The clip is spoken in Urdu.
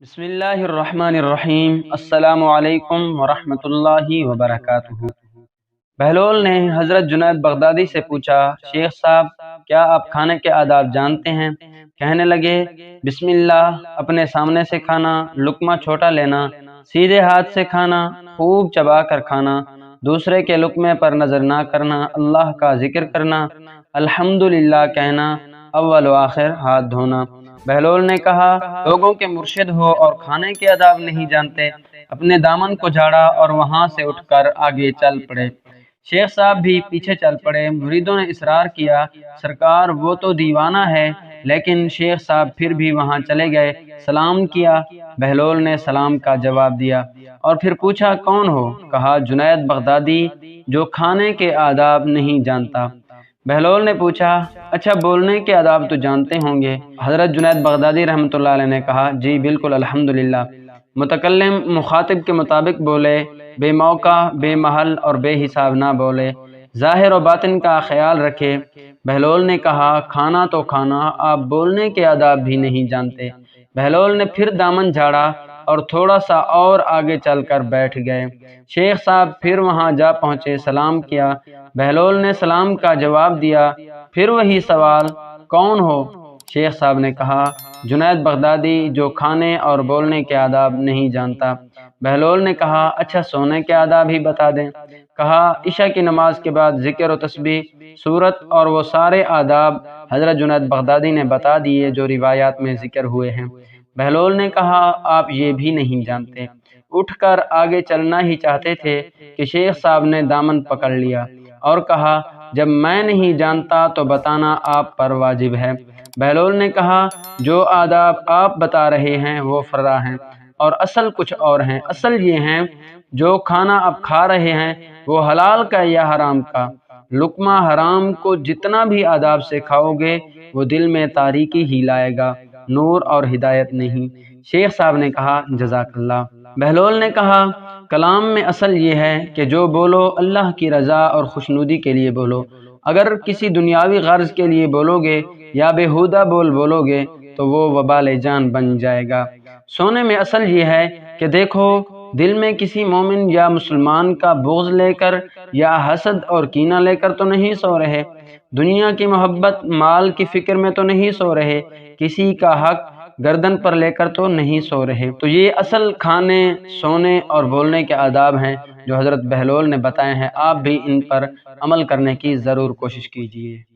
بسم اللہ الرحمن الرحیم۔ السلام علیکم ورحمۃ اللہ وبرکاتہ۔ بہلول نے حضرت جنید بغدادی سے پوچھا، شیخ صاحب کیا آپ کھانے کے آداب جانتے ہیں؟ کہنے لگے، بسم اللہ، اپنے سامنے سے کھانا، لقمہ چھوٹا لینا، سیدھے ہاتھ سے کھانا، خوب چبا کر کھانا، دوسرے کے لقمے پر نظر نہ کرنا، اللہ کا ذکر کرنا، الحمدللہ کہنا، اول و آخر ہاتھ دھونا۔ بہلول نے کہا، لوگوں کے مرشد ہو اور کھانے کے آداب نہیں جانتے؟ اپنے دامن کو جھاڑا اور وہاں سے اٹھ کر آگے چل پڑے۔ شیخ صاحب بھی پیچھے چل پڑے۔ مریدوں نے اصرار کیا، سرکار وہ تو دیوانہ ہے، لیکن شیخ صاحب پھر بھی وہاں چلے گئے، سلام کیا۔ بہلول نے سلام کا جواب دیا اور پھر پوچھا، کون ہو؟ کہا، جنید بغدادی، جو کھانے کے آداب نہیں جانتا۔ بہلول نے پوچھا، اچھا بولنے کے آداب تو جانتے ہوں گے؟ حضرت جنید بغدادی رحمۃ اللہ علیہ نے کہا، جی بالکل، الحمدللہ۔ متکلم مخاطب کے مطابق بولے، بے موقع، بے محل اور بے حساب نہ بولے، ظاہر و باطن کا خیال رکھے۔ بہلول نے کہا، کھانا تو کھانا، آپ بولنے کے آداب بھی نہیں جانتے۔ بہلول نے پھر دامن جھاڑا اور تھوڑا سا اور آگے چل کر بیٹھ گئے۔ شیخ صاحب پھر وہاں جا پہنچے، سلام کیا۔ بہلول نے سلام کا جواب دیا، پھر وہی سوال، کون ہو؟ شیخ صاحب نے کہا، جنید بغدادی، جو کھانے اور بولنے کے آداب نہیں جانتا۔ بہلول نے کہا، اچھا سونے کے آداب ہی بتا دیں۔ کہا، عشاء کی نماز کے بعد ذکر و تسبیح، سورت اور وہ سارے آداب حضرت جنید بغدادی نے بتا دیے جو روایات میں ذکر ہوئے ہیں۔ بہلول نے کہا، آپ یہ بھی نہیں جانتے۔ اٹھ کر آگے چلنا ہی چاہتے تھے کہ شیخ صاحب نے دامن پکڑ لیا اور کہا، جب میں نہیں جانتا تو بتانا آپ پر واجب ہے۔ بہلول نے کہا، جو آداب آپ بتا رہے ہیں وہ فرع ہیں اور اصل کچھ اور ہیں۔ اصل یہ ہیں، جو کھانا آپ کھا رہے ہیں وہ حلال کا یا حرام کا؟ لقمہ حرام کو جتنا بھی آداب سے کھاؤ گے وہ دل میں تاریکی ہی لائے گا، نور اور ہدایت نہیں۔ شیخ صاحب نے کہا، جزاک اللہ۔ بہلول نے کہا، کلام میں اصل یہ ہے کہ جو بولو اللہ کی رضا اور خوشنودی کے لیے بولو۔ اگر کسی دنیاوی غرض کے لیے بولو گے یا بیہودہ بولو گے تو وہ وبال جان بن جائے گا۔ سونے میں اصل یہ ہے کہ دیکھو، دل میں کسی مومن یا مسلمان کا بغض لے کر یا حسد اور کینہ لے کر تو نہیں سو رہے، دنیا کی محبت، مال کی فکر میں تو نہیں سو رہے، کسی کا حق گردن پر لے کر تو نہیں سو رہے۔ تو یہ اصل کھانے، سونے اور بولنے کے آداب ہیں جو حضرت بہلول نے بتائے ہیں۔ آپ بھی ان پر عمل کرنے کی ضرور کوشش کیجیے۔